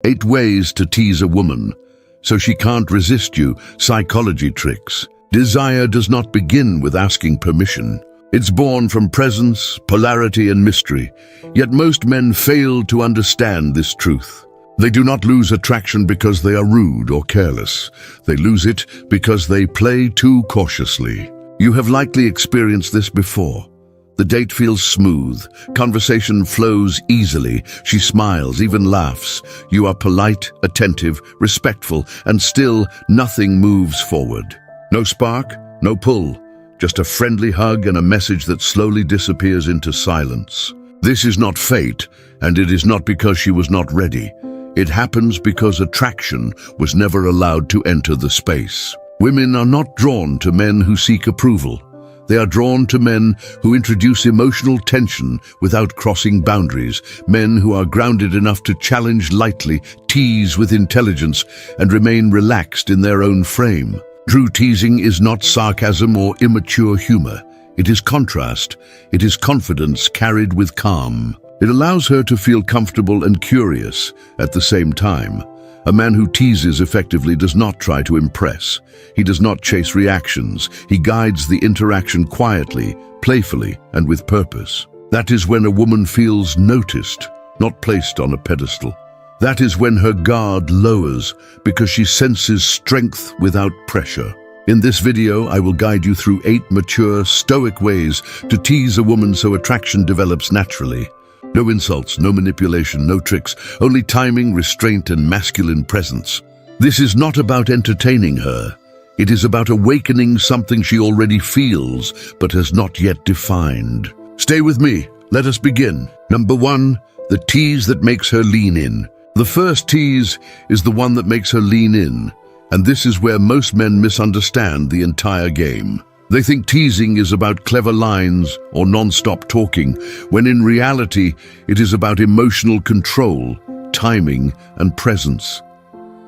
8 ways to tease a woman so she can't resist you. Psychology tricks. Desire does not begin with asking permission. It's born from presence, polarity, and mystery. Yet most men fail to understand this truth. They do not lose attraction because they are rude or careless. They lose it because they play too cautiously. You have likely experienced this before. The date feels smooth. Conversation flows easily. She smiles, even laughs. You are polite, attentive, respectful, and still nothing moves forward. No spark, no pull. Just a friendly hug and a message that slowly disappears into silence. This is not fate, and it is not because she was not ready. It happens because attraction was never allowed to enter the space. Women are not drawn to men who seek approval. They are drawn to men who introduce emotional tension without crossing boundaries, men who are grounded enough to challenge lightly, tease with intelligence, and remain relaxed in their own frame. True teasing is not sarcasm or immature humor. It is contrast. It is confidence carried with calm. It allows her to feel comfortable and curious at the same time. A man who teases effectively does not try to impress. He does not chase reactions. He guides the interaction quietly, playfully, and with purpose. That is when a woman feels noticed, not placed on a pedestal. That is when her guard lowers because she senses strength without pressure. In this video, I will guide you through 8 mature, stoic ways to tease a woman so attraction develops naturally. No insults, no manipulation, no tricks, only timing, restraint, and masculine presence. This is not about entertaining her. It is about awakening something she already feels, but has not yet defined. Stay with me. Let us begin. Number 1, the tease that makes her lean in. The first tease is the one that makes her lean in, and this is where most men misunderstand the entire game. They think teasing is about clever lines or non-stop talking, when in reality, it is about emotional control, timing, and presence.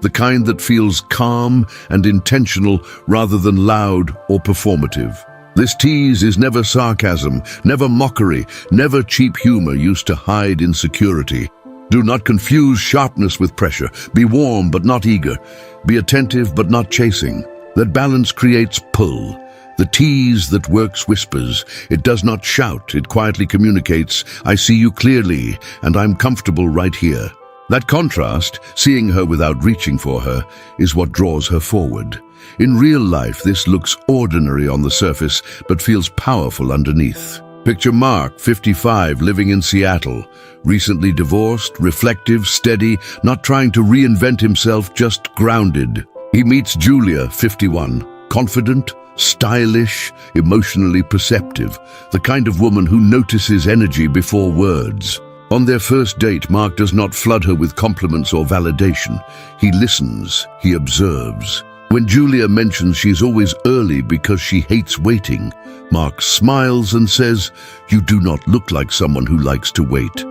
The kind that feels calm and intentional rather than loud or performative. This tease is never sarcasm, never mockery, never cheap humor used to hide insecurity. Do not confuse sharpness with pressure. Be warm but not eager. Be attentive but not chasing. That balance creates pull. The tease that works whispers. It does not shout. It quietly communicates, I see you clearly, and I'm comfortable right here. That contrast, seeing her without reaching for her, is what draws her forward. In real life, this looks ordinary on the surface, but feels powerful underneath. Picture Mark, 55, living in Seattle. Recently divorced, reflective, steady, not trying to reinvent himself, just grounded. He meets Julia, 51, confident, stylish, emotionally perceptive, the kind of woman who notices energy before words. On their first date, Mark does not flood her with compliments or validation. He listens, he observes. When Julia mentions she's always early because she hates waiting, Mark smiles and says, "You do not look like someone who likes to wait.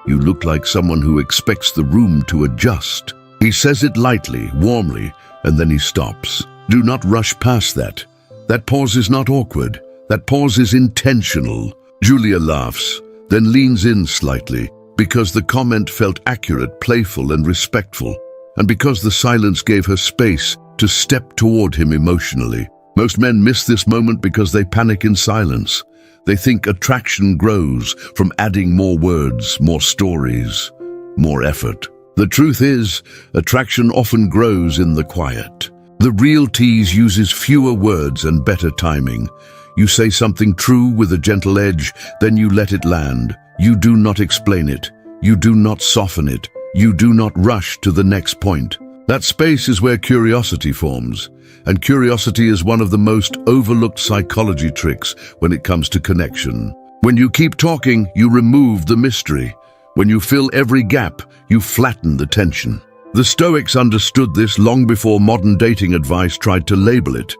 You look like someone who expects the room to adjust." He says it lightly, warmly, and then he stops. Do not rush past that. That pause is not awkward. That pause is intentional. Julia laughs, then leans in slightly, because the comment felt accurate, playful, and respectful, and because the silence gave her space to step toward him emotionally. Most men miss this moment because they panic in silence. They think attraction grows from adding more words, more stories, more effort. The truth is, attraction often grows in the quiet. The real tease uses fewer words and better timing. You say something true with a gentle edge, then you let it land. You do not explain it. You do not soften it. You do not rush to the next point. That space is where curiosity forms, and curiosity is one of the most overlooked psychology tricks when it comes to connection. When you keep talking, you remove the mystery. When you fill every gap, you flatten the tension. The Stoics understood this long before modern dating advice tried to label it,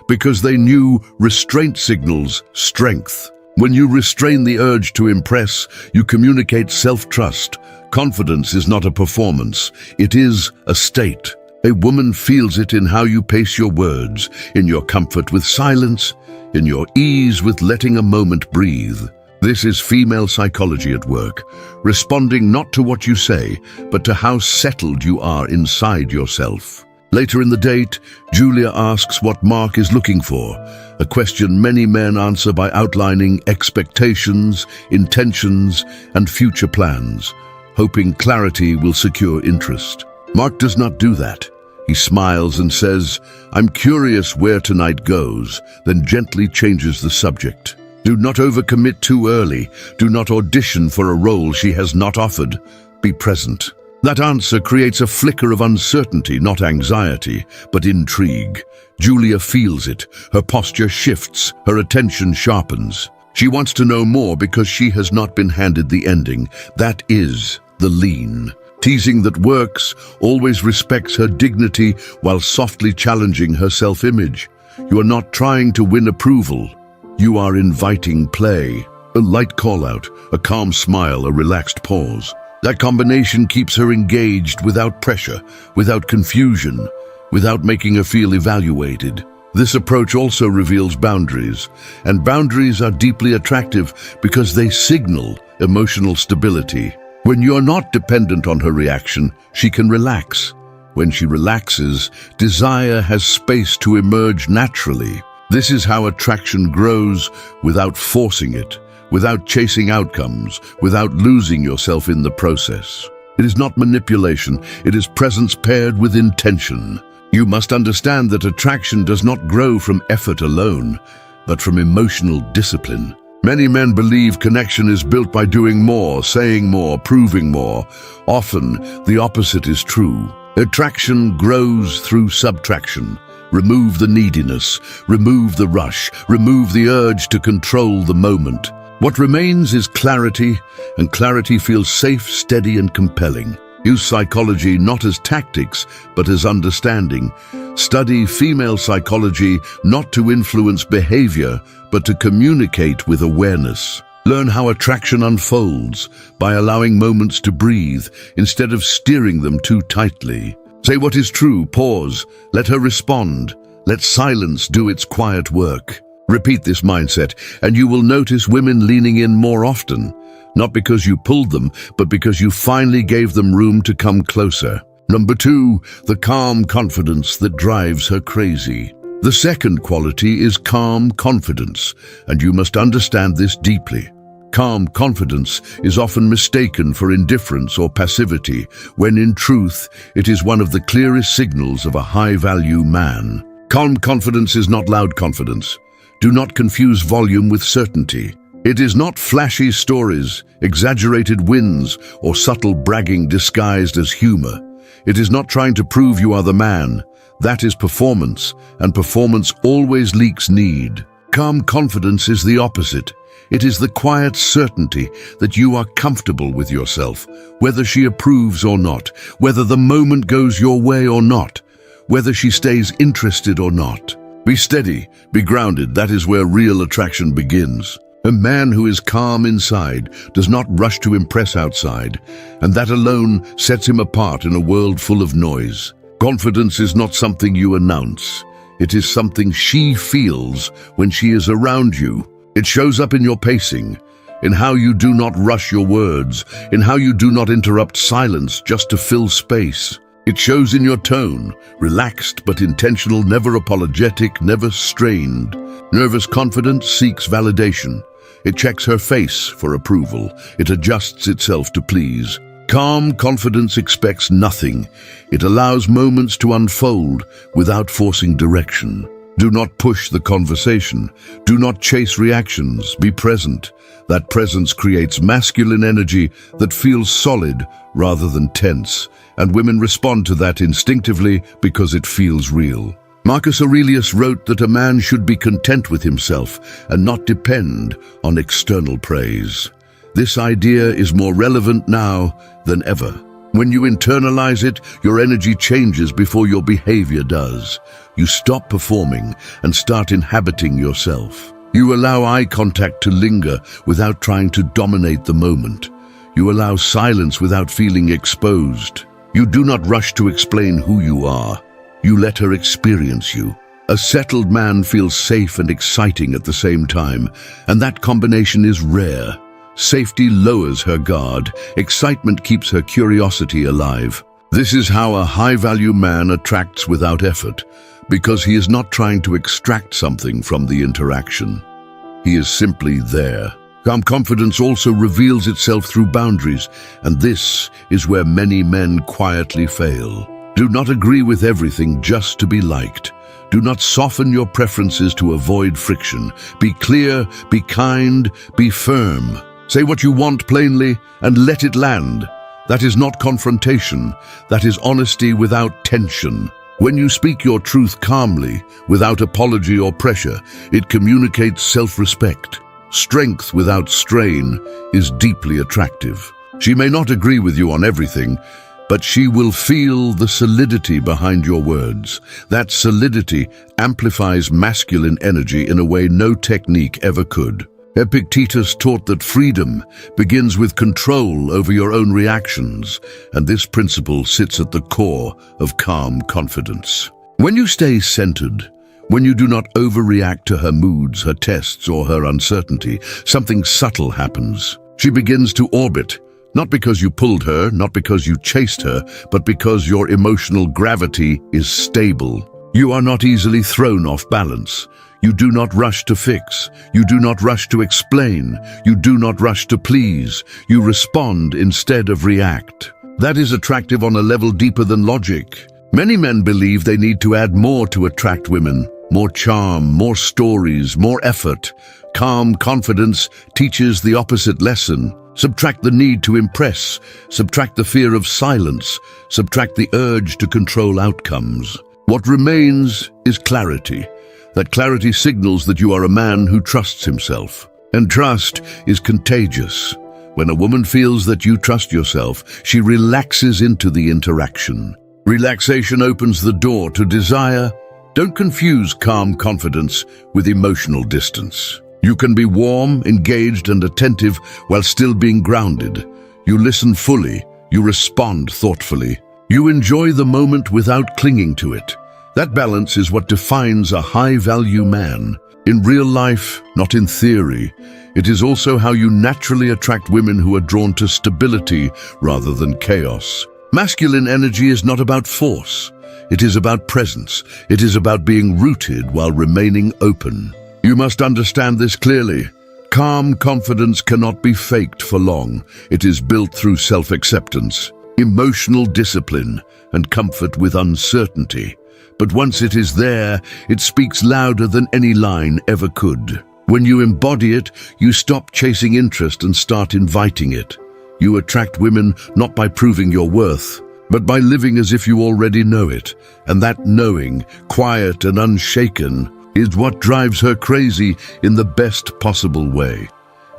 because they knew restraint signals strength. When you restrain the urge to impress, you communicate self-trust. Confidence is not a performance, it is a state. A woman feels it in how you pace your words, in your comfort with silence, in your ease with letting a moment breathe. This is female psychology at work, responding not to what you say, but to how settled you are inside yourself. Later in the date, Julia asks what Mark is looking for, a question many men answer by outlining expectations, intentions, and future plans, hoping clarity will secure interest. Mark does not do that. He smiles and says, "I'm curious where tonight goes," then gently changes the subject. Do not overcommit too early. Do not audition for a role she has not offered. Be present. That answer creates a flicker of uncertainty, not anxiety, but intrigue. Julia feels it. Her posture shifts. Her attention sharpens. She wants to know more because she has not been handed the ending. That is the lean. Teasing that works always respects her dignity while softly challenging her self-image. You are not trying to win approval. You are inviting play. A light call-out, a calm smile, a relaxed pause. That combination keeps her engaged without pressure, without confusion, without making her feel evaluated. This approach also reveals boundaries, and boundaries are deeply attractive because they signal emotional stability. When you're not dependent on her reaction, she can relax. When she relaxes, desire has space to emerge naturally. This is how attraction grows without forcing it, without chasing outcomes, without losing yourself in the process. It is not manipulation, it is presence paired with intention. You must understand that attraction does not grow from effort alone, but from emotional discipline. Many men believe connection is built by doing more, saying more, proving more. Often, the opposite is true. Attraction grows through subtraction. Remove the neediness, remove the rush, remove the urge to control the moment. What remains is clarity, and clarity feels safe, steady, and compelling. Use psychology not as tactics, but as understanding. Study female psychology not to influence behavior, but to communicate with awareness. Learn how attraction unfolds by allowing moments to breathe instead of steering them too tightly. Say what is true, pause, let her respond. Let silence do its quiet work. Repeat this mindset, and you will notice women leaning in more often, not because you pulled them, but because you finally gave them room to come closer. Number 2, the calm confidence that drives her crazy. The second quality is calm confidence, and you must understand this deeply. Calm confidence is often mistaken for indifference or passivity, when in truth, it is one of the clearest signals of a high-value man. Calm confidence is not loud confidence. Do not confuse volume with certainty. It is not flashy stories, exaggerated wins, or subtle bragging disguised as humor. It is not trying to prove you are the man. That is performance, and performance always leaks need. Calm confidence is the opposite. It is the quiet certainty that you are comfortable with yourself, whether she approves or not, whether the moment goes your way or not, whether she stays interested or not. Be steady, be grounded. That is where real attraction begins. A man who is calm inside does not rush to impress outside, and that alone sets him apart in a world full of noise. Confidence is not something you announce. It is something she feels when she is around you. It shows up in your pacing, in how you do not rush your words, in how you do not interrupt silence just to fill space. It shows in your tone, relaxed but intentional, never apologetic, never strained. Nervous confidence seeks validation. It checks her face for approval. It adjusts itself to please. Calm confidence expects nothing. It allows moments to unfold without forcing direction. Do not push the conversation. Do not chase reactions. Be present. That presence creates masculine energy that feels solid rather than tense, and women respond to that instinctively because it feels real. Marcus Aurelius wrote that a man should be content with himself and not depend on external praise. This idea is more relevant now than ever. When you internalize it, your energy changes before your behavior does. You stop performing and start inhabiting yourself. You allow eye contact to linger without trying to dominate the moment. You allow silence without feeling exposed. You do not rush to explain who you are. You let her experience you. A settled man feels safe and exciting at the same time, and that combination is rare. Safety lowers her guard, excitement keeps her curiosity alive. This is how a high-value man attracts without effort, because he is not trying to extract something from the interaction. He is simply there. Calm confidence also reveals itself through boundaries, and this is where many men quietly fail. Do not agree with everything just to be liked. Do not soften your preferences to avoid friction. Be clear, be kind, be firm. Say what you want plainly and let it land. That is not confrontation. That is honesty without tension. When you speak your truth calmly, without apology or pressure, it communicates self-respect. Strength without strain is deeply attractive. She may not agree with you on everything, but she will feel the solidity behind your words. That solidity amplifies masculine energy in a way no technique ever could. Epictetus taught that freedom begins with control over your own reactions, and this principle sits at the core of calm confidence. When you stay centered, when you do not overreact to her moods, her tests, or her uncertainty, something subtle happens. She begins to orbit, not because you pulled her, not because you chased her, but because your emotional gravity is stable. You are not easily thrown off balance. You do not rush to fix. You do not rush to explain. You do not rush to please. You respond instead of react. That is attractive on a level deeper than logic. Many men believe they need to add more to attract women. More charm, more stories, more effort. Calm confidence teaches the opposite lesson. Subtract the need to impress. Subtract the fear of silence. Subtract the urge to control outcomes. What remains is clarity. That clarity signals that you are a man who trusts himself. And trust is contagious. When a woman feels that you trust yourself, she relaxes into the interaction. Relaxation opens the door to desire. Don't confuse calm confidence with emotional distance. You can be warm, engaged, and attentive while still being grounded. You listen fully. You respond thoughtfully. You enjoy the moment without clinging to it. That balance is what defines a high-value man. In real life, not in theory. It is also how you naturally attract women who are drawn to stability rather than chaos. Masculine energy is not about force. It is about presence. It is about being rooted while remaining open. You must understand this clearly. Calm confidence cannot be faked for long. It is built through self-acceptance, emotional discipline, and comfort with uncertainty. But once it is there, it speaks louder than any line ever could. When you embody it, you stop chasing interest and start inviting it. You attract women not by proving your worth, but by living as if you already know it. And that knowing, quiet and unshaken, is what drives her crazy in the best possible way.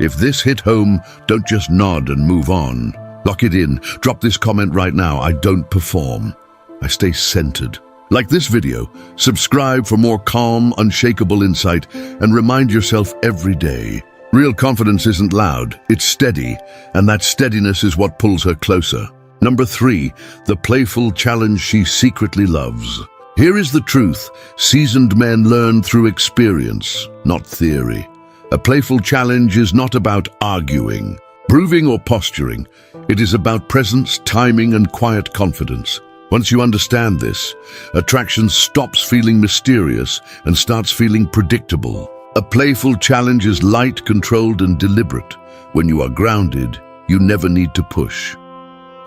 If this hit home, don't just nod and move on. Lock it in. Drop this comment right now. I don't perform. I stay centered. Like this video, subscribe for more calm, unshakable insight, and remind yourself every day. Real confidence isn't loud, it's steady, and that steadiness is what pulls her closer. Number 3, the playful challenge she secretly loves. Here is the truth. Seasoned men learn through experience, not theory. A playful challenge is not about arguing, proving, or posturing. It is about presence, timing, and quiet confidence. Once you understand this, attraction stops feeling mysterious and starts feeling predictable. A playful challenge is light, controlled, and deliberate. When you are grounded, you never need to push.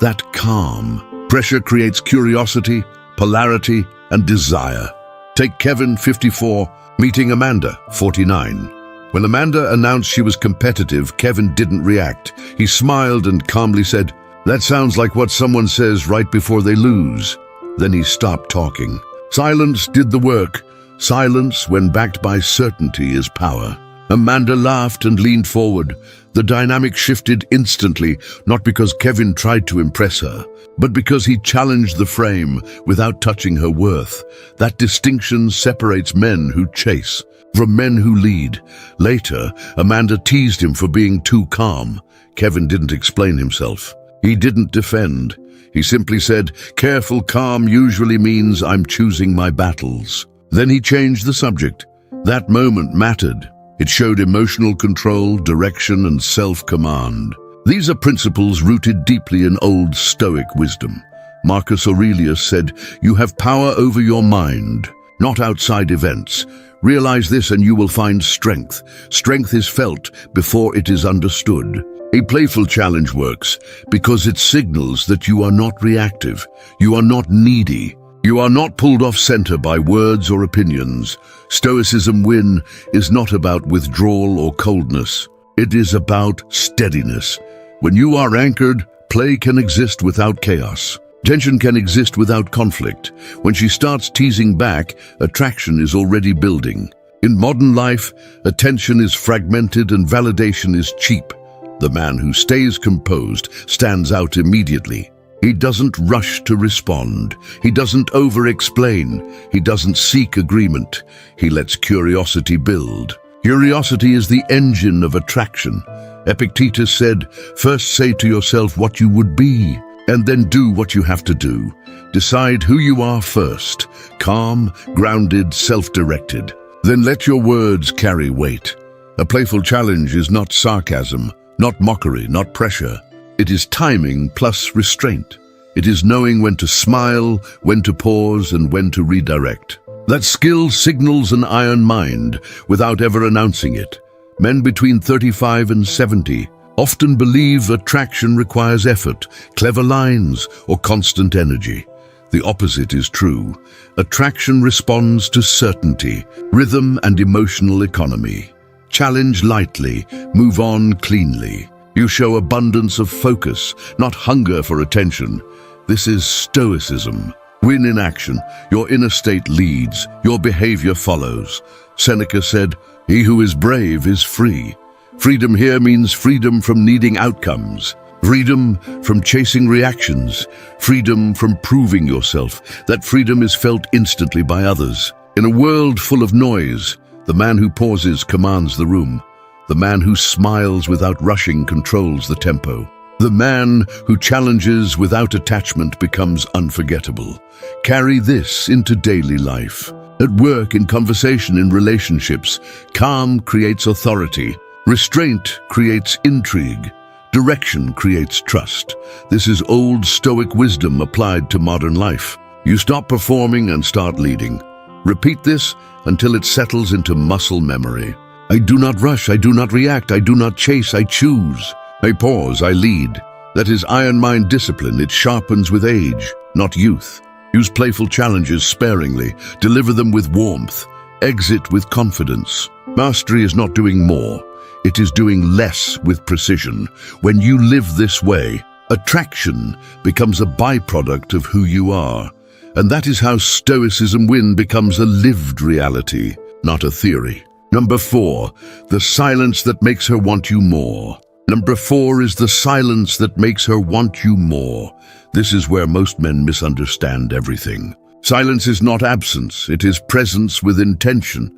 That calm pressure creates curiosity, polarity, and desire. Take Kevin, 54, meeting Amanda, 49. When Amanda announced she was competitive, Kevin didn't react. He smiled and calmly said, "That sounds like what someone says right before they lose." Then he stopped talking. Silence did the work. Silence, when backed by certainty, is power. Amanda laughed and leaned forward. The dynamic shifted instantly, not because Kevin tried to impress her, but because he challenged the frame without touching her worth. That distinction separates men who chase from men who lead. Later, Amanda teased him for being too calm. Kevin didn't explain himself. He didn't defend. He simply said, "Careful calm usually means I'm choosing my battles." Then he changed the subject. That moment mattered. It showed emotional control, direction, and self-command. These are principles rooted deeply in old Stoic wisdom. Marcus Aurelius said, "You have power over your mind, not outside events. Realize this and you will find strength. Strength is felt before it is understood." A playful challenge works because it signals that you are not reactive, you are not needy, you are not pulled off center by words or opinions. Stoicism win is not about withdrawal or coldness. It is about steadiness. When you are anchored, play can exist without chaos. Tension can exist without conflict. When she starts teasing back, attraction is already building. In modern life, attention is fragmented and validation is cheap. The man who stays composed stands out immediately. He doesn't rush to respond. He doesn't over-explain. He doesn't seek agreement. He lets curiosity build. Curiosity is the engine of attraction. Epictetus said, "First say to yourself what you would be, and then do what you have to do. Decide who you are first, calm, grounded, self-directed. Then let your words carry weight." A playful challenge is not sarcasm, not mockery, not pressure. It is timing plus restraint. It is knowing when to smile, when to pause, and when to redirect. That skill signals an iron mind without ever announcing it. Men between 35 and 70 often believe attraction requires effort, clever lines, or constant energy. The opposite is true. Attraction responds to certainty, rhythm, and emotional economy. Challenge lightly, move on cleanly. You show abundance of focus, not hunger for attention. This is Stoicism. Win in action. Your inner state leads, your behavior follows. Seneca said, "He who is brave is free." Freedom here means freedom from needing outcomes, freedom from chasing reactions, freedom from proving yourself. That freedom is felt instantly by others. In a world full of noise, the man who pauses commands the room. The man who smiles without rushing controls the tempo. The man who challenges without attachment becomes unforgettable. Carry this into daily life. At work, in conversation, in relationships, calm creates authority. Restraint creates intrigue. Direction creates trust. This is old Stoic wisdom applied to modern life. You stop performing and start leading. Repeat this until it settles into muscle memory. I do not rush, I do not react, I do not chase, I choose. I pause, I lead. That is iron mind discipline. It sharpens with age, not youth. Use playful challenges sparingly. Deliver them with warmth. Exit with confidence. Mastery is not doing more. It is doing less with precision. When you live this way, attraction becomes a byproduct of who you are. And that is how Stoicism win becomes a lived reality, not a theory. Number 4, the silence that makes her want you more. Number 4 is the silence that makes her want you more. This is where most men misunderstand everything. Silence is not absence, it is presence with intention.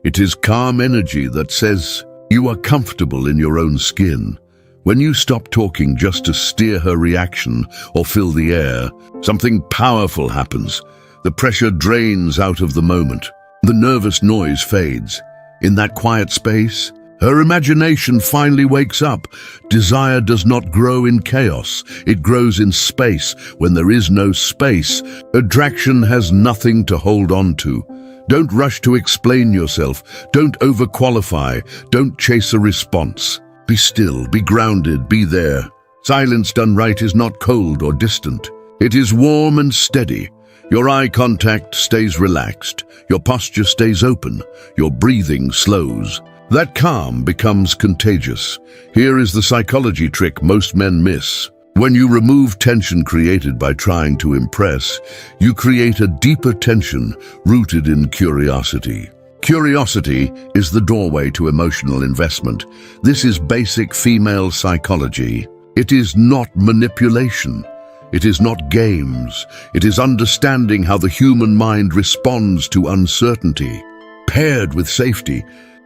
It is calm energy that says, you are comfortable in your own skin. When you stop talking just to steer her reaction or fill the air, something powerful happens. The pressure drains out of the moment. The nervous noise fades. In that quiet space, her imagination finally wakes up. Desire does not grow in chaos. It grows in space. When there is no space, attraction has nothing to hold on to. Don't rush to explain yourself. Don't overqualify. Don't chase a response. Be still, be grounded, be there. Silence done right is not cold or distant. It is warm and steady. Your eye contact stays relaxed. Your posture stays open. Your breathing slows. That calm becomes contagious. Here is the psychology trick most men miss. When you remove tension created by trying to impress, you create a deeper tension rooted in curiosity. Curiosity is the doorway to emotional investment. This is basic female psychology. It is not manipulation. It is not games. It is understanding how the human mind responds to uncertainty, paired with safety.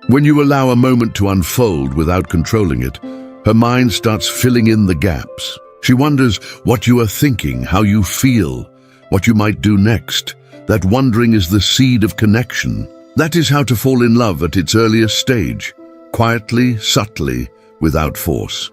When you allow a moment to unfold without controlling it, her mind starts filling in the gaps. She wonders what you are thinking, how you feel, what you might do next. that wondering is the seed of connection. That is how to fall in love at its earliest stage, quietly, subtly, without force.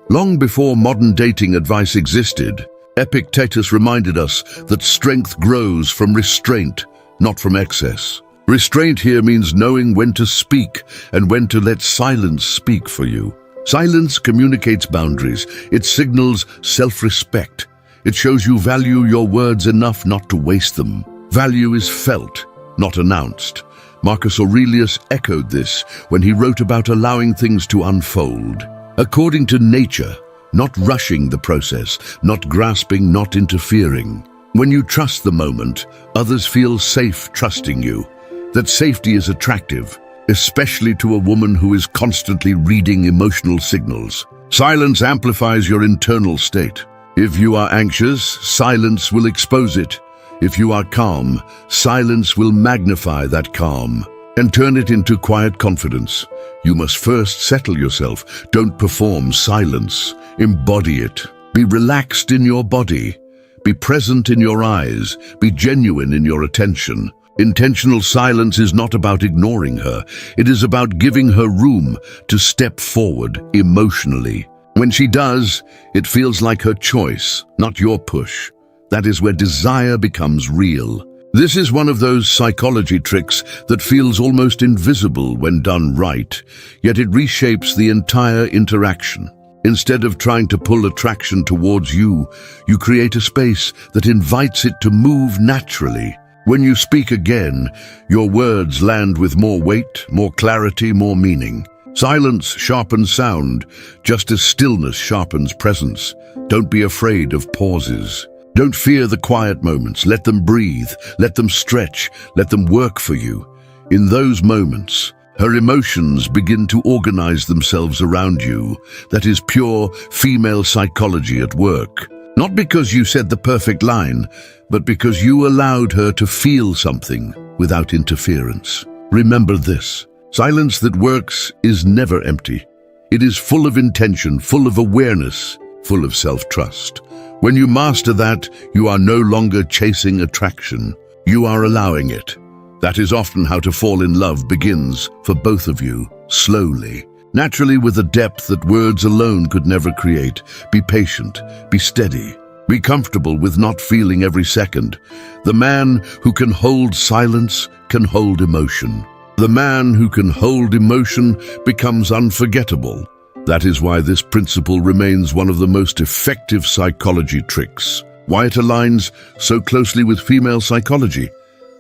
Long before modern dating advice existed, Epictetus reminded us that strength grows from restraint, not from excess. Restraint here means knowing when to speak and when to let silence speak for you. Silence communicates boundaries. It signals self-respect. It shows you value your words enough not to waste them. Value is felt, not announced. Marcus Aurelius echoed this when he wrote about allowing things to unfold. According to nature, not rushing the process, not grasping, not interfering. When you trust the moment, others feel safe trusting you. That safety is attractive, especially to a woman who is constantly reading emotional signals. Silence amplifies your internal state. If you are anxious, silence will expose it. If you are calm, silence will magnify that calm and turn it into quiet confidence. You must first settle yourself. Don't perform silence. Embody it. Be relaxed in your body. Be present in your eyes. Be genuine in your attention. Intentional silence is not about ignoring her. It is about giving her room to step forward emotionally. When she does, it feels like her choice, not your push. That is where desire becomes real. This is one of those psychology tricks that feels almost invisible when done right, yet it reshapes the entire interaction. Instead of trying to pull attraction towards you, you create a space that invites it to move naturally. When you speak again, your words land with more weight, more clarity, more meaning. Silence sharpens sound, just as stillness sharpens presence. Don't be afraid of pauses. Don't fear the quiet moments. Let them breathe, let them stretch, let them work for you. In those moments, her emotions begin to organize themselves around you. That is pure female psychology at work. Not because you said the perfect line, but because you allowed her to feel something without interference. Remember this: silence that works is never empty. It is full of intention, full of awareness, full of self-trust. When you master that, you are no longer chasing attraction. You are allowing it. That is often how to fall in love begins for both of you, slowly. Naturally, with a depth that words alone could never create. Be patient, be steady, be comfortable with not feeling every second. The man who can hold silence can hold emotion. The man who can hold emotion becomes unforgettable. That is why this principle remains one of the most effective psychology tricks, why it aligns so closely with female psychology,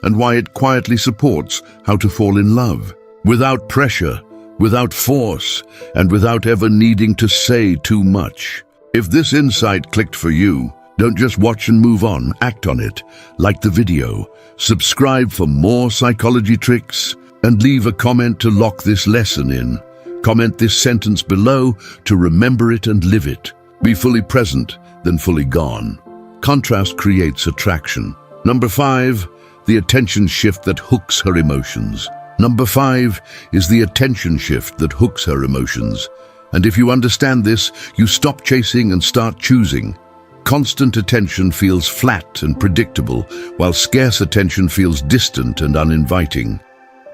and why it quietly supports how to fall in love, without pressure, without force, and without ever needing to say too much. If this insight clicked for you, don't just watch and move on, act on it. Like the video, subscribe for more psychology tricks, and leave a comment to lock this lesson in. Comment this sentence below to remember it and live it. Be fully present, then fully gone. Contrast creates attraction. Number 5, the attention shift that hooks her emotions. Number 5 is the attention shift that hooks her emotions. And if you understand this, you stop chasing and start choosing. Constant attention feels flat and predictable, while scarce attention feels distant and uninviting.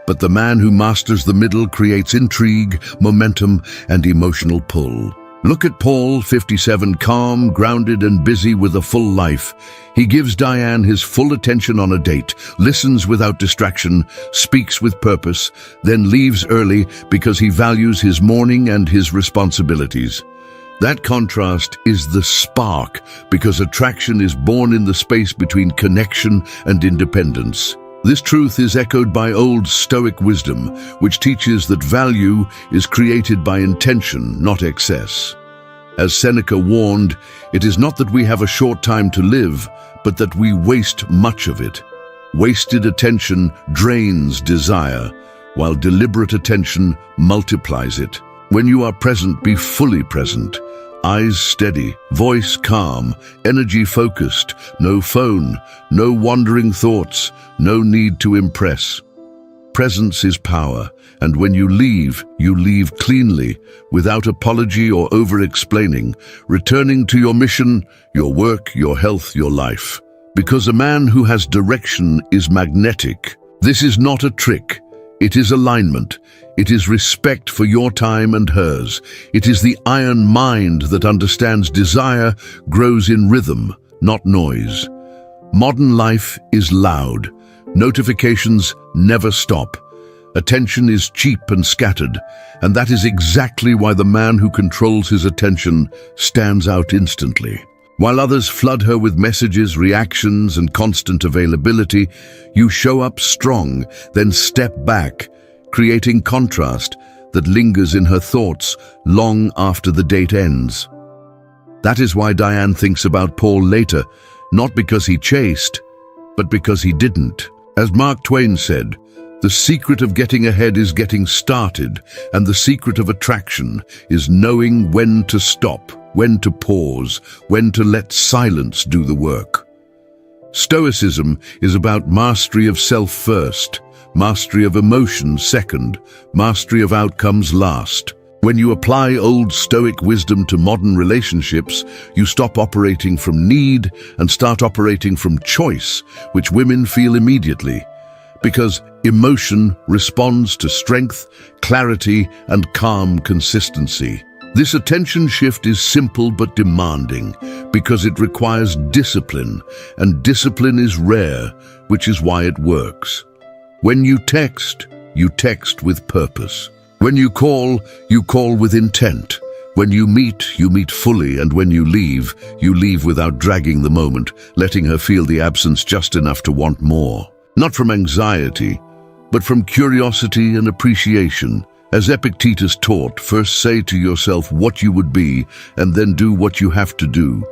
But the man who masters the middle creates intrigue, momentum, and emotional pull. Look at Paul, 57, calm, grounded, and busy with a full life. He gives Diane his full attention on a date, listens without distraction, speaks with purpose, then leaves early because he values his morning and his responsibilities. That contrast is the spark, because attraction is born in the space between connection and independence. This truth is echoed by old Stoic wisdom, which teaches that value is created by intention, not excess. As Seneca warned, it is not that we have a short time to live, but that we waste much of it. Wasted attention drains desire, while deliberate attention multiplies it. When you are present, be fully present. Eyes steady, voice calm, energy focused, no phone, no wandering thoughts, no need to impress. Presence is power, and when you leave cleanly, without apology or over-explaining, returning to your mission, your work, your health, your life. Because a man who has direction is magnetic. This is not a trick. It is alignment. It is respect for your time and hers. It is the iron mind that understands desire grows in rhythm, not noise. Modern life is loud. Notifications never stop. Attention is cheap and scattered, and that is exactly why the man who controls his attention stands out instantly. While others flood her with messages, reactions, and constant availability, you show up strong, then step back, creating contrast that lingers in her thoughts long after the date ends. That is why Diane thinks about Paul later, not because he chased, but because he didn't. As Mark Twain said, the secret of getting ahead is getting started, and the secret of attraction is knowing when to stop, when to pause, when to let silence do the work. Stoicism is about mastery of self first, mastery of emotion second, mastery of outcomes last. When you apply old Stoic wisdom to modern relationships, you stop operating from need and start operating from choice, which women feel immediately. Because emotion responds to strength, clarity, and calm consistency. This attention shift is simple but demanding because it requires discipline, and discipline is rare, which is why it works. When you text with purpose. When you call with intent. When you meet fully, and when you leave without dragging the moment, letting her feel the absence just enough to want more. Not from anxiety, but from curiosity and appreciation. As Epictetus taught, first say to yourself what you would be, and then do what you have to do.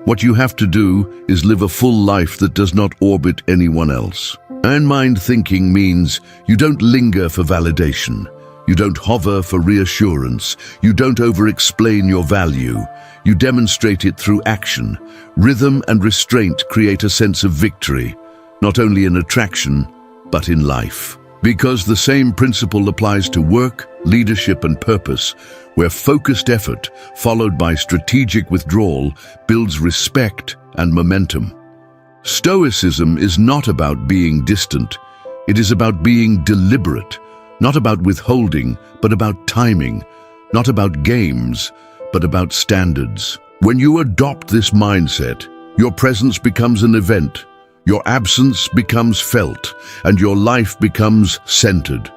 What you have to do is live a full life that does not orbit anyone else. Iron-mind thinking means you don't linger for validation. You don't hover for reassurance. You don't over-explain your value. You demonstrate it through action. Rhythm and restraint create a sense of victory, not only in attraction, but in life. Because the same principle applies to work, leadership, and purpose, where focused effort, followed by strategic withdrawal, builds respect and momentum. Stoicism is not about being distant. It is about being deliberate, not about withholding, but about timing, not about games, but about standards. When you adopt this mindset, your presence becomes an event, your absence becomes felt, and your life becomes centered.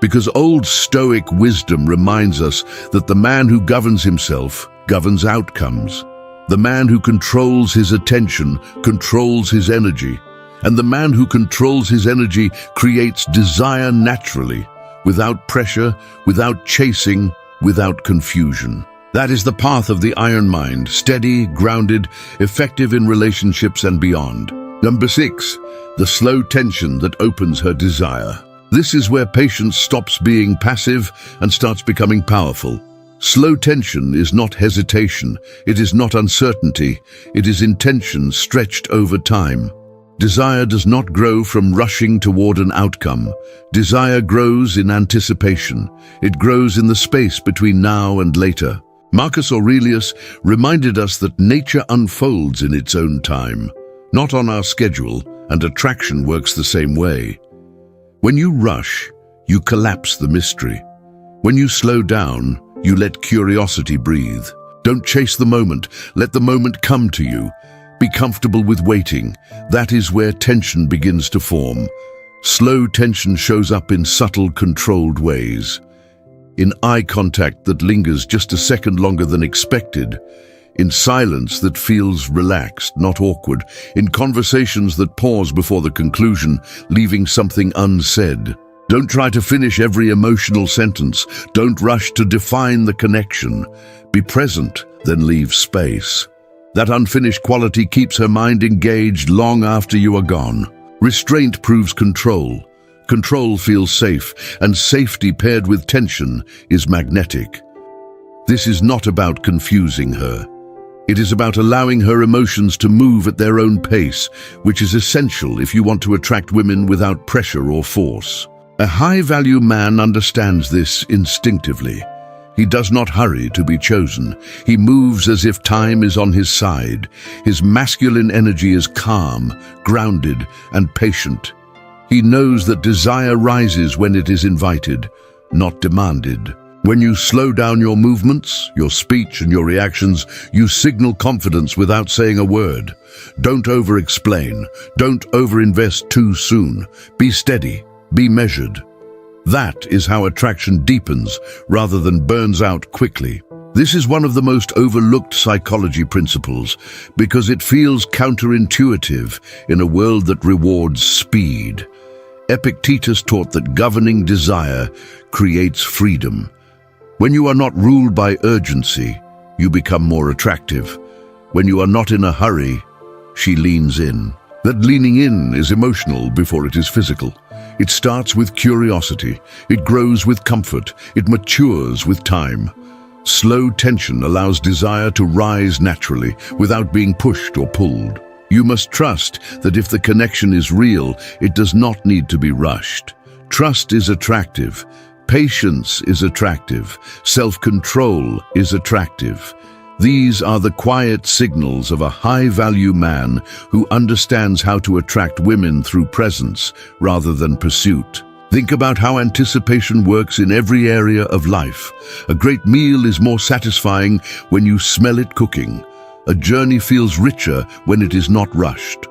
Because old Stoic wisdom reminds us that the man who governs himself governs outcomes. The man who controls his attention controls his energy, and the man who controls his energy creates desire naturally, without pressure, without chasing, without confusion. That is the path of the iron mind, steady, grounded, effective in relationships and beyond. Number 6, the slow tension that opens her desire. This is where patience stops being passive and starts becoming powerful. Slow tension is not hesitation, it is not uncertainty, it is intention stretched over time. Desire does not grow from rushing toward an outcome. Desire grows in anticipation. It grows in the space between now and later. Marcus Aurelius reminded us that nature unfolds in its own time, not on our schedule, and attraction works the same way. When you rush, you collapse the mystery. When you slow down, you let curiosity breathe. Don't chase the moment, let the moment come to you. Be comfortable with waiting. That is where tension begins to form. Slow tension shows up in subtle, controlled ways. In eye contact that lingers just a second longer than expected. In silence that feels relaxed, not awkward. In conversations that pause before the conclusion, leaving something unsaid. Don't try to finish every emotional sentence. Don't rush to define the connection. Be present, then leave space. That unfinished quality keeps her mind engaged long after you are gone. Restraint proves control. Control feels safe, and safety paired with tension is magnetic. This is not about confusing her. It is about allowing her emotions to move at their own pace, which is essential if you want to attract women without pressure or force. A high-value man understands this instinctively. He does not hurry to be chosen. He moves as if time is on his side. His masculine energy is calm, grounded, and patient. He knows that desire rises when it is invited, not demanded. When you slow down your movements, your speech, and your reactions, you signal confidence without saying a word. Don't over-explain. Don't over-invest too soon. Be steady. Be measured. That is how attraction deepens rather than burns out quickly. This is one of the most overlooked psychology principles because it feels counterintuitive in a world that rewards speed. Epictetus taught that governing desire creates freedom. When you are not ruled by urgency, you become more attractive. When you are not in a hurry, she leans in. That leaning in is emotional before it is physical. It starts with curiosity, it grows with comfort, it matures with time. Slow tension allows desire to rise naturally without being pushed or pulled. You must trust that if the connection is real, it does not need to be rushed. Trust is attractive. Patience is attractive. Self-control is attractive. These are the quiet signals of a high-value man who understands how to attract women through presence rather than pursuit. Think about how anticipation works in every area of life. A great meal is more satisfying when you smell it cooking. A journey feels richer when it is not rushed.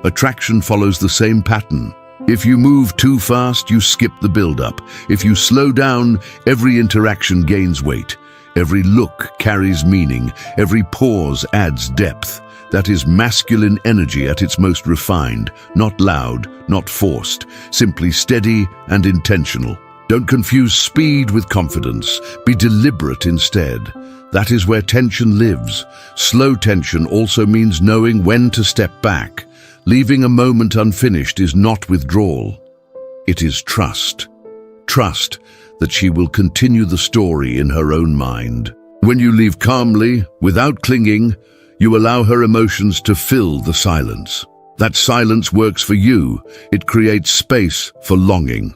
Attraction follows the same pattern. If you move too fast, you skip the build-up. If you slow down, every interaction gains weight. Every look carries meaning. Every pause adds depth. That is masculine energy at its most refined, not loud, not forced, simply steady and intentional. Don't confuse speed with confidence. Be deliberate instead. That is where tension lives. Slow tension also means knowing when to step back. Leaving a moment unfinished is not withdrawal. It is trust. Trust that she will continue the story in her own mind. When you leave calmly, without clinging, you allow her emotions to fill the silence. That silence works for you. It creates space for longing.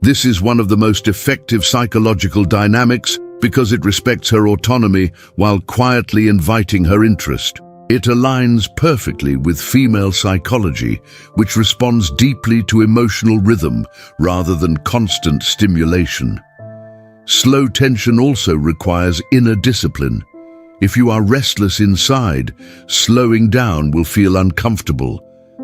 This is one of the most effective psychological dynamics because it respects her autonomy while quietly inviting her interest. It aligns perfectly with female psychology, which responds deeply to emotional rhythm rather than constant stimulation. Slow tension also requires inner discipline. If you are restless inside, slowing down will feel uncomfortable.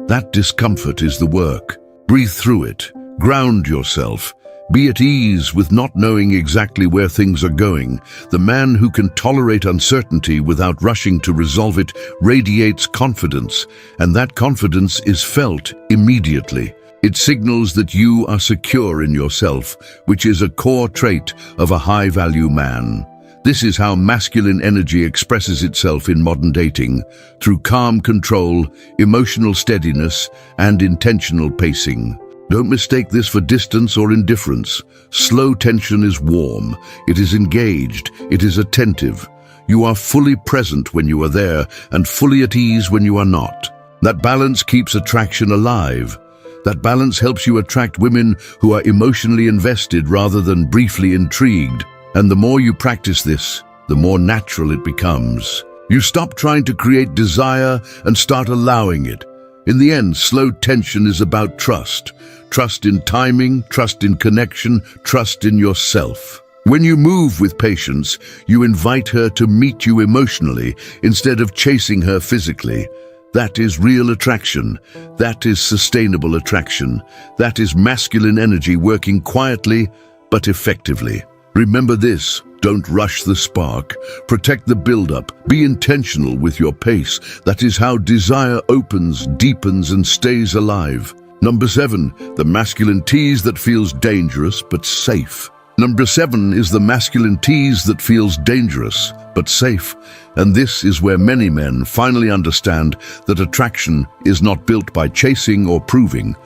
That discomfort is the work. Breathe through it. Ground yourself. Be at ease with not knowing exactly where things are going. The man who can tolerate uncertainty without rushing to resolve it radiates confidence, and that confidence is felt immediately. It signals that you are secure in yourself, which is a core trait of a high-value man. This is how masculine energy expresses itself in modern dating, through calm control, emotional steadiness, and intentional pacing. Don't mistake this for distance or indifference. Slow tension is warm, it is engaged, it is attentive. You are fully present when you are there and fully at ease when you are not. That balance keeps attraction alive. That balance helps you attract women who are emotionally invested rather than briefly intrigued. And the more you practice this, the more natural it becomes. You stop trying to create desire and start allowing it. In the end, slow tension is about trust. Trust in timing, trust in connection, trust in yourself. When you move with patience, you invite her to meet you emotionally instead of chasing her physically. That is real attraction. That is sustainable attraction. That is masculine energy working quietly but effectively. Remember this. Don't rush the spark. Protect the build-up. Be intentional with your pace. That is how desire opens, deepens, and stays alive. Number 7, the masculine tease that feels dangerous but safe. Number 7 is the masculine tease that feels dangerous but safe. And this is where many men finally understand that attraction is not built by chasing or proving,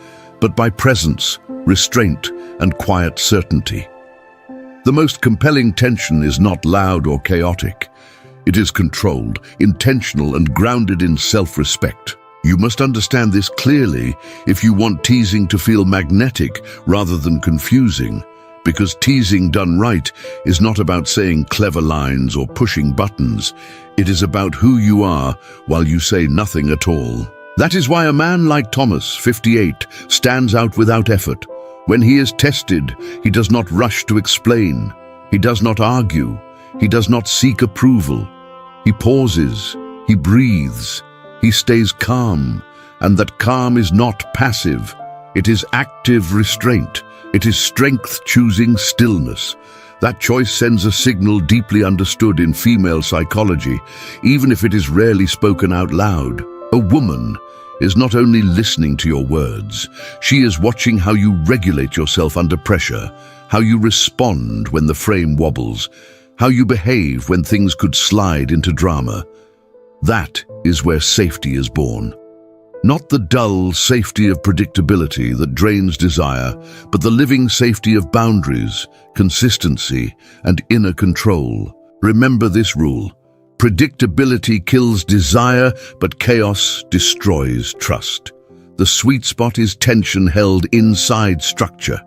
but by presence, restraint, and quiet certainty. The most compelling tension is not loud or chaotic. It is controlled, intentional, and grounded in self-respect. You must understand this clearly if you want teasing to feel magnetic rather than confusing. Because teasing done right is not about saying clever lines or pushing buttons. It is about who you are while you say nothing at all. That is why a man like Thomas, 58, stands out without effort. When he is tested, he does not rush to explain. He does not argue. He does not seek approval. He pauses. He breathes. He stays calm. And that calm is not passive. It is active restraint. It is strength choosing stillness. That choice sends a signal deeply understood in female psychology, even if it is rarely spoken out loud. A woman is not only listening to your words, she is watching how you regulate yourself under pressure, how you respond when the frame wobbles, how you behave when things could slide into drama. That is where safety is born. Not the dull safety of predictability that drains desire, but the living safety of boundaries, consistency, and inner control. Remember this rule: predictability kills desire, but chaos destroys trust. The sweet spot is tension held inside structure.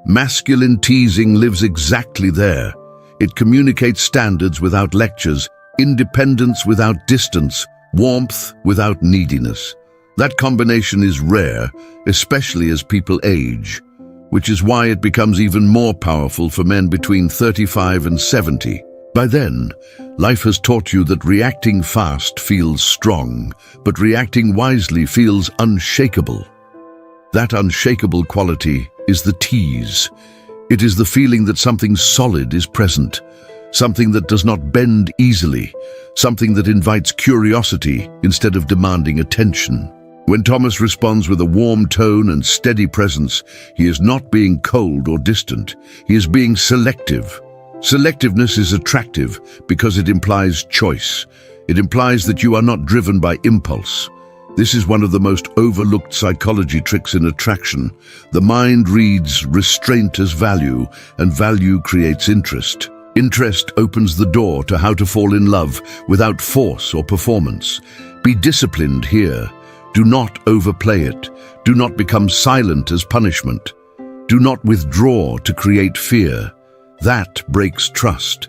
Masculine teasing lives exactly there. It communicates standards without lectures, independence without distance, warmth without neediness. That combination is rare, especially as people age, which is why it becomes even more powerful for men between 35 and 70. By then, life has taught you that reacting fast feels strong, but reacting wisely feels unshakable. That unshakable quality is the tease. It is the feeling that something solid is present, something that does not bend easily, something that invites curiosity instead of demanding attention. When Thomas responds with a warm tone and steady presence, he is not being cold or distant. He is being selective. Selectiveness is attractive because it implies choice. It implies that you are not driven by impulse. This is one of the most overlooked psychology tricks in attraction. The mind reads restraint as value, and value creates interest. Interest opens the door to how to fall in love without force or performance. Be disciplined here. Do not overplay it. Do not become silent as punishment. Do not withdraw to create fear. That breaks trust.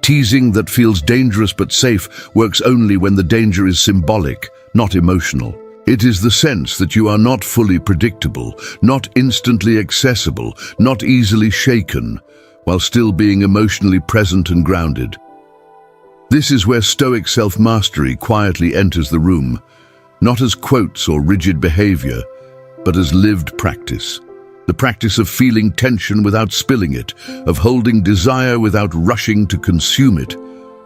Teasing that feels dangerous but safe works only when the danger is symbolic, not emotional. It is the sense that you are not fully predictable, not instantly accessible, not easily shaken, while still being emotionally present and grounded. This is where Stoic self-mastery quietly enters the room, not as quotes or rigid behavior, but as lived practice. The practice of feeling tension without spilling it, of holding desire without rushing to consume it,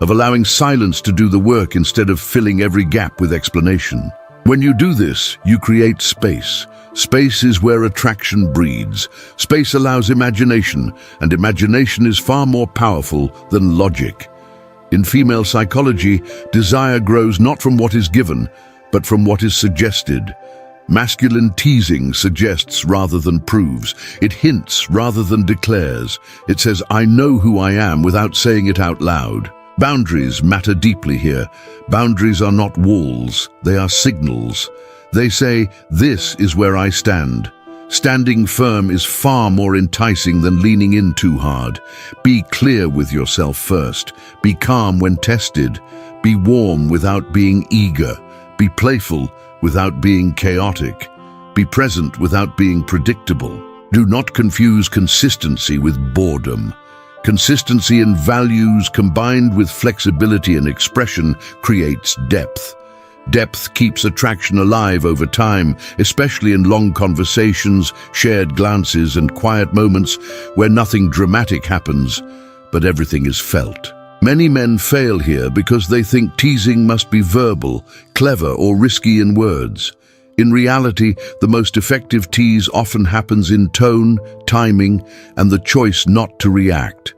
of allowing silence to do the work instead of filling every gap with explanation. When you do this, you create space. Space is where attraction breeds. Space allows imagination, and imagination is far more powerful than logic. In female psychology, desire grows not from what is given, but from what is suggested. Masculine teasing suggests rather than proves. It hints rather than declares. It says, "I know who I am," without saying it out loud. Boundaries matter deeply here. Boundaries are not walls, they are signals. They say, "This is where I stand." Standing firm is far more enticing than leaning in too hard. Be clear with yourself first. Be calm when tested. Be warm without being eager. Be playful without being chaotic. Be present without being predictable. Do not confuse consistency with boredom. Consistency in values combined with flexibility and expression creates depth. Depth keeps attraction alive over time, especially in long conversations, shared glances, and quiet moments where nothing dramatic happens, but everything is felt. Many men fail here because they think teasing must be verbal, clever, or risky in words. In reality, the most effective tease often happens in tone, timing, and the choice not to react.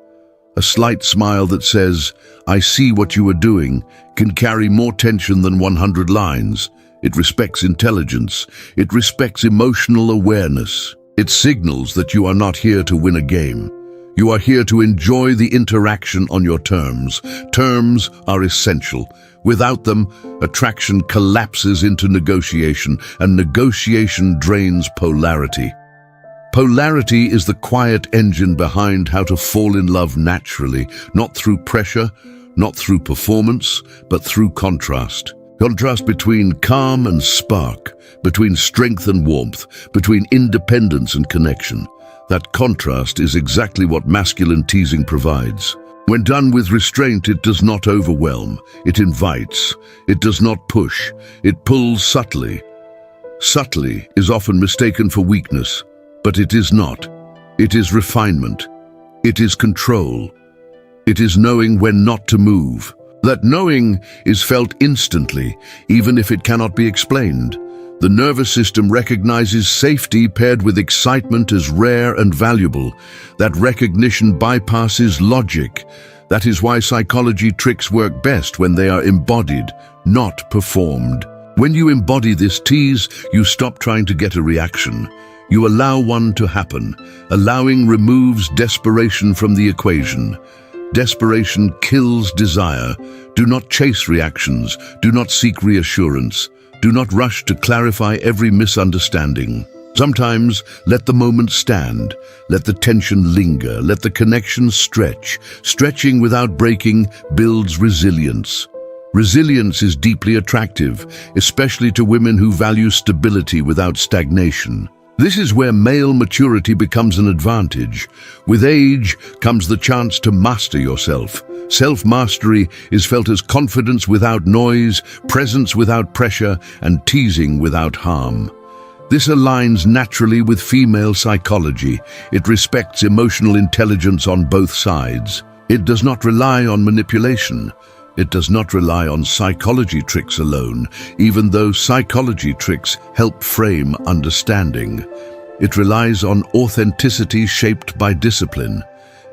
A slight smile that says, "I see what you are doing," can carry more tension than 100 lines. It respects intelligence. It respects emotional awareness. It signals that you are not here to win a game. You are here to enjoy the interaction on your terms. Terms are essential. Without them, attraction collapses into negotiation, and negotiation drains polarity. Polarity is the quiet engine behind how to fall in love naturally, not through pressure, not through performance, but through contrast. Contrast between calm and spark, between strength and warmth, between independence and connection. That contrast is exactly what masculine teasing provides. When done with restraint, it does not overwhelm, it invites. It does not push, it pulls subtly. Subtlety is often mistaken for weakness, but it is not. It is refinement. It is control. It is knowing when not to move. That knowing is felt instantly, even if it cannot be explained. The nervous system recognizes safety paired with excitement as rare and valuable. That recognition bypasses logic. That is why psychology tricks work best when they are embodied, not performed. When you embody this tease, you stop trying to get a reaction. You allow one to happen. Allowing removes desperation from the equation. Desperation kills desire. Do not chase reactions. Do not seek reassurance. Do not rush to clarify every misunderstanding. Sometimes, let the moment stand. Let the tension linger. Let the connection stretch. Stretching without breaking builds resilience. Resilience is deeply attractive, especially to women who value stability without stagnation. This is where male maturity becomes an advantage. With age comes the chance to master yourself. Self-mastery is felt as confidence without noise, presence without pressure, and teasing without harm. This aligns naturally with female psychology. It respects emotional intelligence on both sides. It does not rely on manipulation. It does not rely on psychology tricks alone, even though psychology tricks help frame understanding. It relies on authenticity shaped by discipline.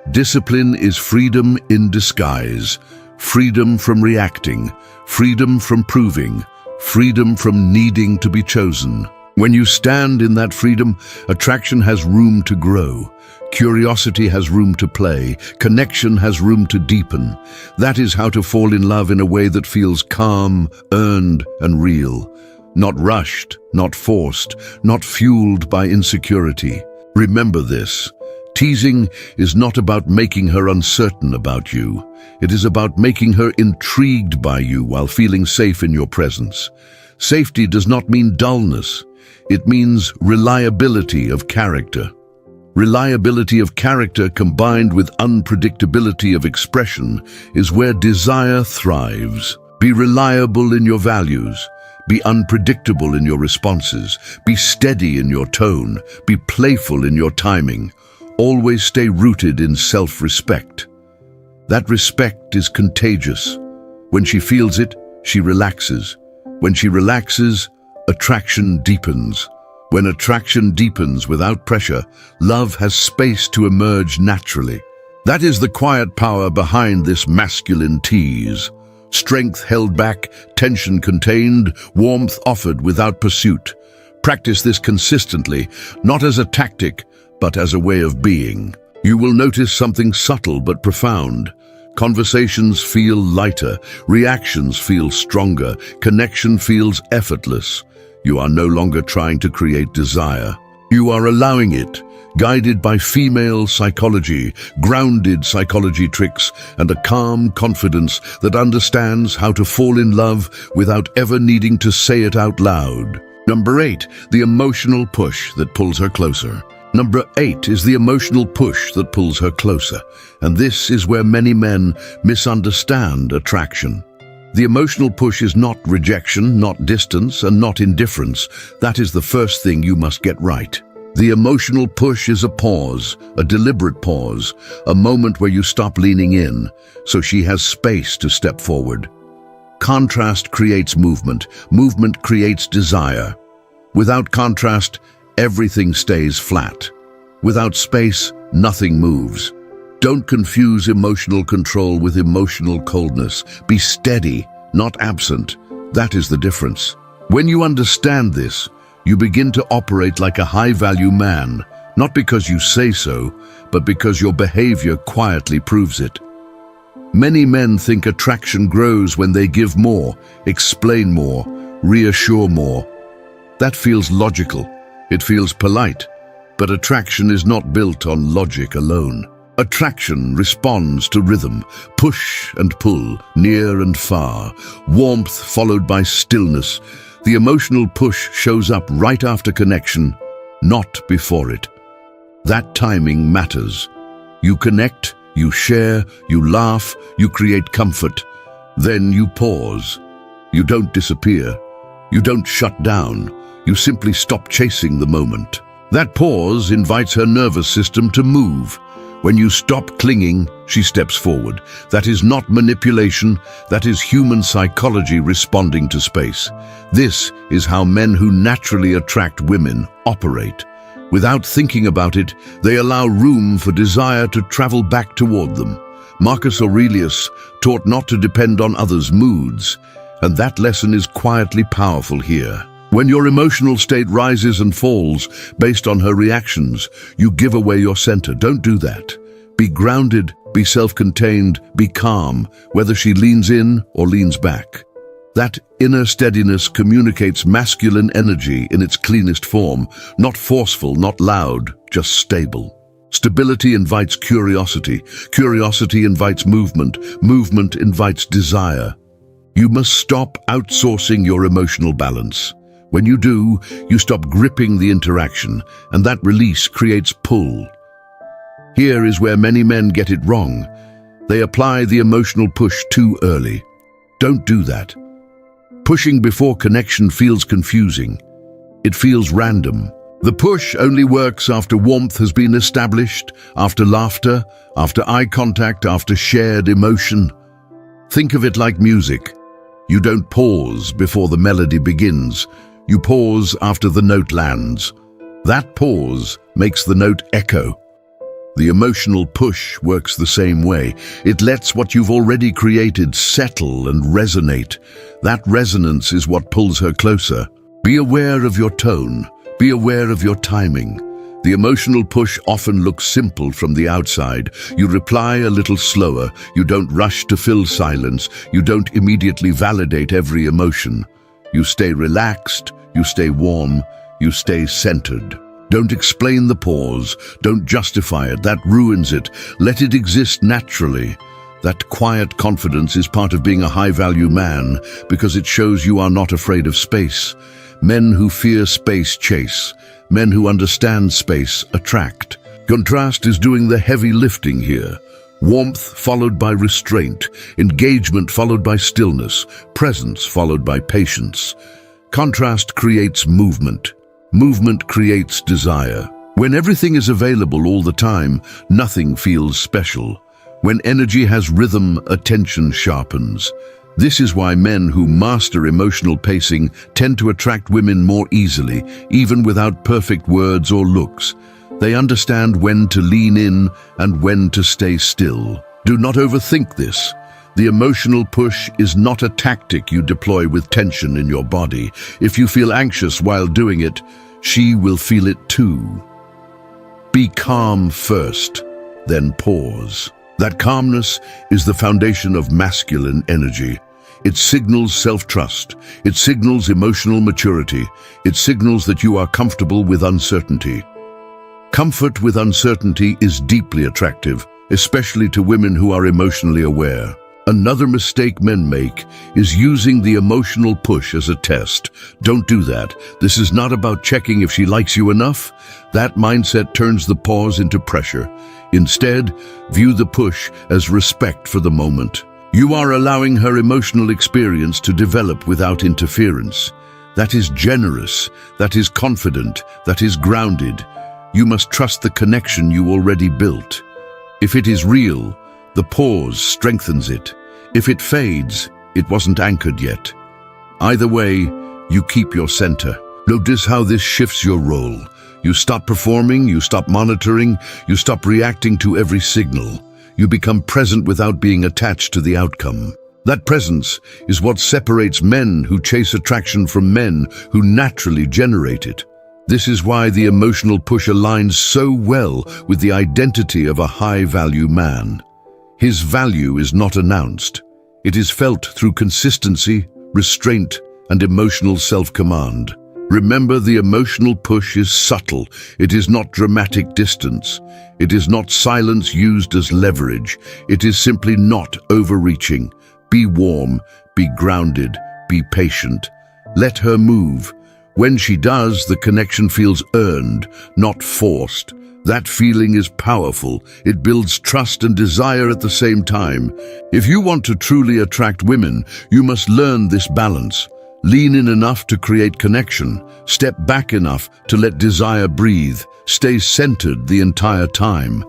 Discipline is freedom in disguise, freedom from reacting, freedom from proving, freedom from needing to be chosen. When you stand in that freedom, attraction has room to grow. Curiosity has room to play. Connection has room to deepen. That is how to fall in love in a way that feels calm, earned, and real. Not rushed, not forced, not fueled by insecurity. Remember this. Teasing is not about making her uncertain about you. It is about making her intrigued by you while feeling safe in your presence. Safety does not mean dullness. It means reliability of character. Reliability of character combined with unpredictability of expression is where desire thrives. Be reliable in your values. Be unpredictable in your responses. Be steady in your tone. Be playful in your timing. Always stay rooted in self-respect. That respect is contagious. When she feels it, she relaxes. When she relaxes, attraction deepens. When attraction deepens without pressure, love has space to emerge naturally. That is the quiet power behind this masculine tease. Strength held back, tension contained, warmth offered without pursuit. Practice this consistently, not as a tactic, but as a way of being. You will notice something subtle but profound. Conversations feel lighter, reactions feel stronger, connection feels effortless. You are no longer trying to create desire. You are allowing it, guided by female psychology, grounded psychology tricks, and a calm confidence that understands how to fall in love without ever needing to say it out loud. Number 8, the emotional push that pulls her closer. Number 8 is the emotional push that pulls her closer, and this is where many men misunderstand attraction. The emotional push is not rejection, not distance, and not indifference. That is the first thing you must get right. The emotional push is a pause, a deliberate pause, a moment where you stop leaning in, so she has space to step forward. Contrast creates movement. Movement creates desire. Without contrast, everything stays flat. Without space, nothing moves. Don't confuse emotional control with emotional coldness. Be steady, not absent. That is the difference. When you understand this, you begin to operate like a high-value man, not because you say so, but because your behavior quietly proves it. Many men think attraction grows when they give more, explain more, reassure more. That feels logical. It feels polite. But attraction is not built on logic alone. Attraction responds to rhythm, push and pull, near and far, warmth followed by stillness. The emotional push shows up right after connection, not before it. That timing matters. You connect, you share, you laugh, you create comfort. Then you pause. You don't disappear. You don't shut down. You simply stop chasing the moment. That pause invites her nervous system to move. When you stop clinging, she steps forward. That is not manipulation, that is human psychology responding to space. This is how men who naturally attract women operate. Without thinking about it, they allow room for desire to travel back toward them. Marcus Aurelius taught not to depend on others' moods, and that lesson is quietly powerful here. When your emotional state rises and falls based on her reactions, you give away your center. Don't do that. Be grounded, be self-contained, be calm, whether she leans in or leans back. That inner steadiness communicates masculine energy in its cleanest form, not forceful, not loud, just stable. Stability invites curiosity. Curiosity invites movement. Movement invites desire. You must stop outsourcing your emotional balance. When you do, you stop gripping the interaction, and that release creates pull. Here is where many men get it wrong. They apply the emotional push too early. Don't do that. Pushing before connection feels confusing. It feels random. The push only works after warmth has been established, after laughter, after eye contact, after shared emotion. Think of it like music. You don't pause before the melody begins. You pause after the note lands. That pause makes the note echo. The emotional push works the same way. It lets what you've already created settle and resonate. That resonance is what pulls her closer. Be aware of your tone. Be aware of your timing. The emotional push often looks simple from the outside. You reply a little slower. You don't rush to fill silence. You don't immediately validate every emotion. You stay relaxed, you stay warm, you stay centered. Don't explain the pause, don't justify it, that ruins it. Let it exist naturally. That quiet confidence is part of being a high-value man because it shows you are not afraid of space. Men who fear space chase. Men who understand space attract. Contrast is doing the heavy lifting here. Warmth followed by restraint, engagement followed by stillness, presence followed by patience. Contrast creates movement. Movement creates desire. When everything is available all the time, nothing feels special. When energy has rhythm, attention sharpens. This is why men who master emotional pacing tend to attract women more easily, even without perfect words or looks. They understand when to lean in and when to stay still. Do not overthink this. The emotional push is not a tactic you deploy with tension in your body. If you feel anxious while doing it, she will feel it too. Be calm first, then pause. That calmness is the foundation of masculine energy. It signals self-trust. It signals emotional maturity. It signals that you are comfortable with uncertainty. Comfort with uncertainty is deeply attractive, especially to women who are emotionally aware. Another mistake men make is using the emotional push as a test. Don't do that. This is not about checking if she likes you enough. That mindset turns the pause into pressure. Instead, view the push as respect for the moment. You are allowing her emotional experience to develop without interference. That is generous, that is confident, that is grounded. You must trust the connection you already built. If it is real, the pause strengthens it. If it fades, it wasn't anchored yet. Either way, you keep your center. Notice how this shifts your role. You stop performing, you stop monitoring, you stop reacting to every signal. You become present without being attached to the outcome. That presence is what separates men who chase attraction from men who naturally generate it. This is why the emotional push aligns so well with the identity of a high-value man. His value is not announced. It is felt through consistency, restraint, and emotional self-command. Remember, the emotional push is subtle. It is not dramatic distance. It is not silence used as leverage. It is simply not overreaching. Be warm, be grounded, be patient. Let her move. When she does, the connection feels earned, not forced. That feeling is powerful. It builds trust and desire at the same time. If you want to truly attract women, you must learn this balance. Lean in enough to create connection. Step back enough to let desire breathe. Stay centered the entire time.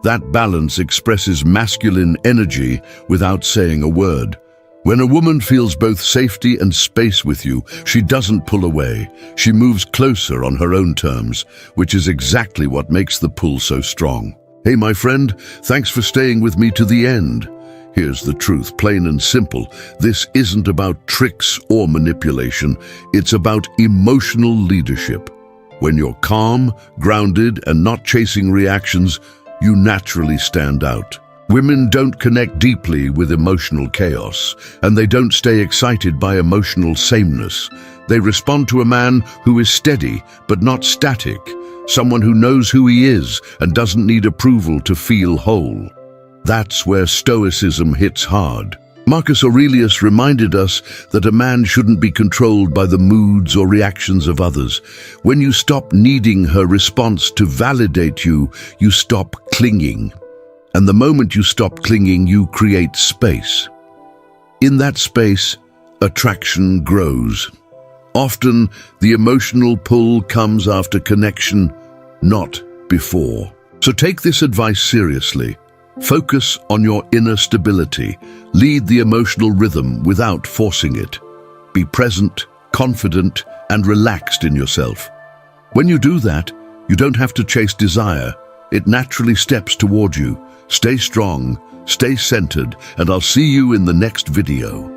That balance expresses masculine energy without saying a word. When a woman feels both safety and space with you, she doesn't pull away. She moves closer on her own terms, which is exactly what makes the pull so strong. Hey, my friend, thanks for staying with me to the end. Here's the truth, plain and simple. This isn't about tricks or manipulation. It's about emotional leadership. When you're calm, grounded, and not chasing reactions, you naturally stand out. Women don't connect deeply with emotional chaos, and they don't stay excited by emotional sameness. They respond to a man who is steady, but not static. Someone who knows who he is and doesn't need approval to feel whole. That's where Stoicism hits hard. Marcus Aurelius reminded us that a man shouldn't be controlled by the moods or reactions of others. When you stop needing her response to validate you, you stop clinging. And the moment you stop clinging, you create space. In that space, attraction grows. Often, the emotional pull comes after connection, not before. So take this advice seriously. Focus on your inner stability. Lead the emotional rhythm without forcing it. Be present, confident, and relaxed in yourself. When you do that, you don't have to chase desire. It naturally steps toward you. Stay strong, stay centered, and I'll see you in the next video.